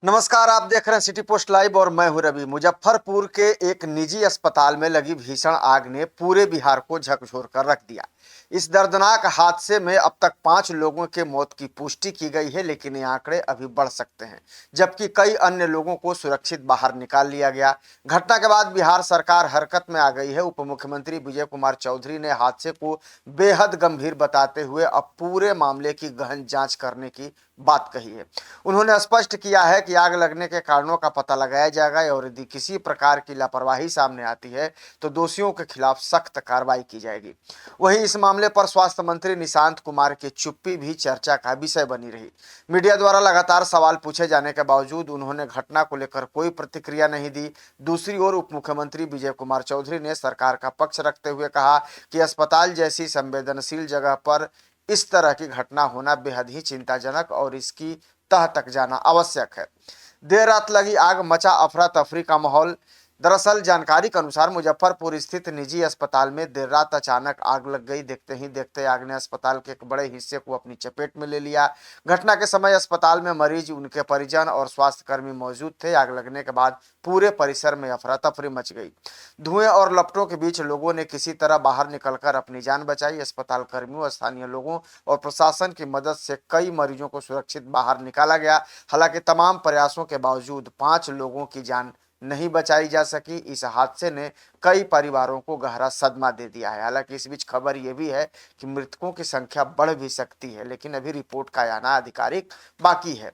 नमस्कार, आप देख रहे हैं सिटी पोस्ट लाइव और मैं हूं रवि। मुजफ्फरपुर के एक निजी अस्पताल में लगी भीषण आग ने पूरे बिहार को झकझोर कर रख दिया। इस दर्दनाक हादसे में अब तक 5 लोगों के मौत की पुष्टि की गई है, लेकिन ये आंकड़े अभी बढ़ सकते हैं, जबकि कई अन्य लोगों को सुरक्षित बाहर निकाल लिया गया। घटना के बाद बिहार सरकार हरकत में आ गई है। उप मुख्यमंत्री विजय कुमार चौधरी ने हादसे को बेहद गंभीर बताते हुए अब पूरे मामले की गहन जांच करने की बात कही है। उन्होंने स्पष्ट किया है कि आग लगने के कारणों का पता लगाया जाएगा और यदि किसी प्रकार की लापरवाही सामने आती है तो दोषियों के खिलाफ सख्त कार्रवाई की जाएगी। वहीं इस मामले पर स्वास्थ्य मंत्री निशांत कुमार की चुप्पी भी चर्चा का विषय बनी रही। मीडिया द्वारा लगातार सवाल पूछे जाने के बावजूद उन्होंने घटना को लेकर कोई प्रतिक्रिया नहीं दी। दूसरी ओर उप मुख्यमंत्री विजय कुमार चौधरी ने सरकार का पक्ष रखते हुए कहा कि अस्पताल जैसी संवेदनशील जगह पर इस तरह की घटना होना बेहद ही चिंताजनक और इसकी तह तक जाना आवश्यक है। देर रात लगी आग, मचा अफरा तफरी का माहौल। दरअसल जानकारी के अनुसार मुजफ्फरपुर स्थित निजी अस्पताल में देर रात अचानक आग लग गई। देखते ही देखते आग ने अस्पताल के एक बड़े हिस्से को अपनी चपेट में ले लिया। घटना के समय अस्पताल में मरीज, उनके परिजन और स्वास्थ्यकर्मी मौजूद थे। आग लगने के बाद पूरे परिसर में अफरा तफरी मच गई। धुएं और लपटों के बीच लोगों ने किसी तरह बाहर निकलकर अपनी जान बचाई। अस्पताल कर्मियों, स्थानीय लोगों और प्रशासन की मदद से कई मरीजों को सुरक्षित बाहर निकाला गया। हालांकि तमाम प्रयासों के बावजूद 5 लोगों की जान नहीं बचाई जा सकी। इस हादसे ने कई परिवारों को गहरा सदमा दे दिया है। हालांकि इस बीच खबर यह भी है कि मृतकों की संख्या बढ़ भी सकती है, लेकिन अभी रिपोर्ट का आना आधिकारिक बाकी है।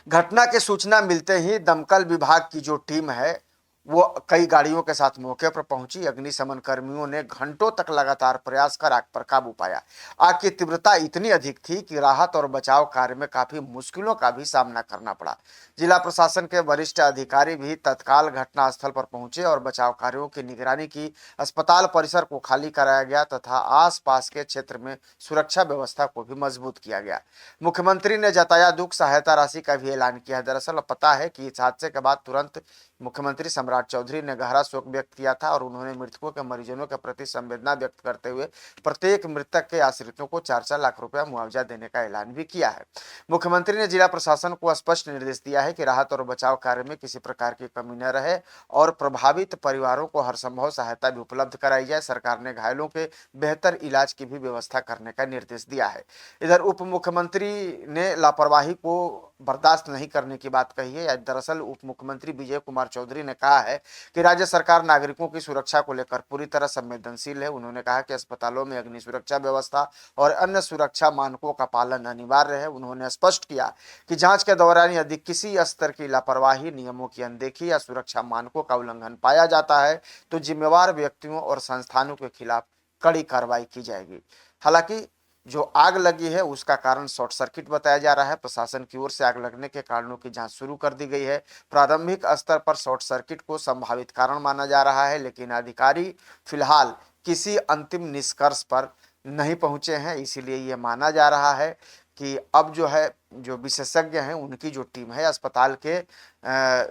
घटना की सूचना मिलते ही दमकल विभाग की जो टीम है वो कई गाड़ियों के साथ मौके पर पहुंची। अग्निशमन कर्मियों ने घंटों तक लगातार प्रयास कर आग पर काबू पाया। आग की तीव्रता इतनी अधिक थी कि राहत और बचाव कार्य में काफी मुश्किलों का भी सामना करना पड़ा। जिला प्रशासन के वरिष्ठ अधिकारी भी तत्काल घटनास्थल पर पहुंचे और बचाव कार्यों की निगरानी की। अस्पताल परिसर को खाली कराया गया तथा आसपास के क्षेत्र में सुरक्षा व्यवस्था को भी मजबूत किया गया। मुख्यमंत्री ने जताया दुख, सहायता राशि का भी ऐलान किया। दरअसल पता है कि इस हादसे के बाद तुरंत मुख्यमंत्री सम्राट चौधरी ने गहरा शोक व्यक्त किया था और उन्होंने मृतकों के परिजनों के प्रति संवेदना व्यक्त करते हुए प्रत्येक मृतक के आश्रितों को 4-4 लाख रुपया मुआवजा देने का ऐलान भी किया है। मुख्यमंत्री ने जिला प्रशासन को स्पष्ट निर्देश दिया है कि राहत और बचाव कार्य में किसी प्रकार की कमी न रहे और प्रभावित परिवारों को हर संभव सहायता भी उपलब्ध कराई जाए। सरकार ने घायलों के बेहतर इलाज की भी व्यवस्था करने का निर्देश दिया है। इधर उप मुख्यमंत्री ने लापरवाही को बर्दाश्त नहीं करने की बात कही है। दरअसल उप मुख्यमंत्री विजय कुमार चौधरी ने कहा है कि राज्य सरकार नागरिकों की सुरक्षा को लेकर पूरी तरह संवेदनशील है। उन्होंने कहा कि अस्पतालों में अग्नि सुरक्षा व्यवस्था और अन्य सुरक्षा मानकों का पालन अनिवार्य है। उन्होंने स्पष्ट किया कि जांच के दौरान यदि किसी स्तर की लापरवाही, नियमों की अनदेखी या सुरक्षा मानकों का उल्लंघन पाया जाता है तो जिम्मेवार व्यक्तियों और संस्थानों के खिलाफ कड़ी कार्रवाई की जाएगी। हालांकि जो आग लगी है उसका कारण शॉर्ट सर्किट बताया जा रहा है। प्रशासन की ओर से आग लगने के कारणों की जांच शुरू कर दी गई है। प्रारंभिक स्तर पर शॉर्ट सर्किट को संभावित कारण माना जा रहा है, लेकिन अधिकारी फिलहाल किसी अंतिम निष्कर्ष पर नहीं पहुंचे हैं। इसीलिए यह माना जा रहा है कि अब जो विशेषज्ञ हैं उनकी जो टीम है अस्पताल के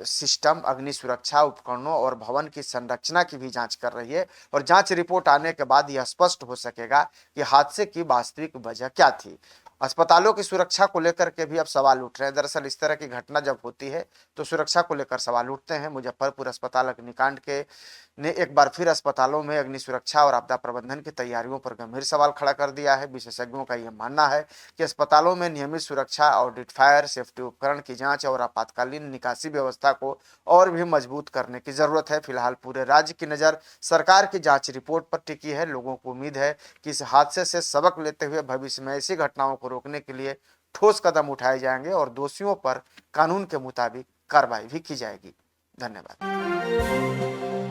सिस्टम, अग्नि सुरक्षा उपकरणों और भवन की संरचना की भी जांच कर रही है और जांच रिपोर्ट आने के बाद यह स्पष्ट हो सकेगा कि हादसे की वास्तविक वजह क्या थी। अस्पतालों की सुरक्षा को लेकर के भी अब सवाल उठ रहे हैं। दरअसल इस तरह की घटना जब होती है तो सुरक्षा को लेकर सवाल उठते हैं। मुजफ्फरपुर अस्पताल अग्निकांड के ने एक बार फिर अस्पतालों में अग्नि सुरक्षा और आपदा प्रबंधन की तैयारियों पर गंभीर सवाल खड़ा कर दिया है। विशेषज्ञों का यह मानना है कि अस्पतालों में नियमित सुरक्षा, ऑडिट, फायर सेफ्टी उपकरण की जांच और आपातकालीन निकासी व्यवस्था को और भी मजबूत करने की जरूरत है। फिलहाल पूरे राज्य की नजर सरकार की जांच रिपोर्ट पर टिकी है। लोगों को उम्मीद है कि इस हादसे से सबक लेते हुए भविष्य में ऐसी घटनाओं को रोकने के लिए ठोस कदम उठाए जाएंगे और दोषियों पर कानून के मुताबिक कार्रवाई भी की जाएगी। धन्यवाद।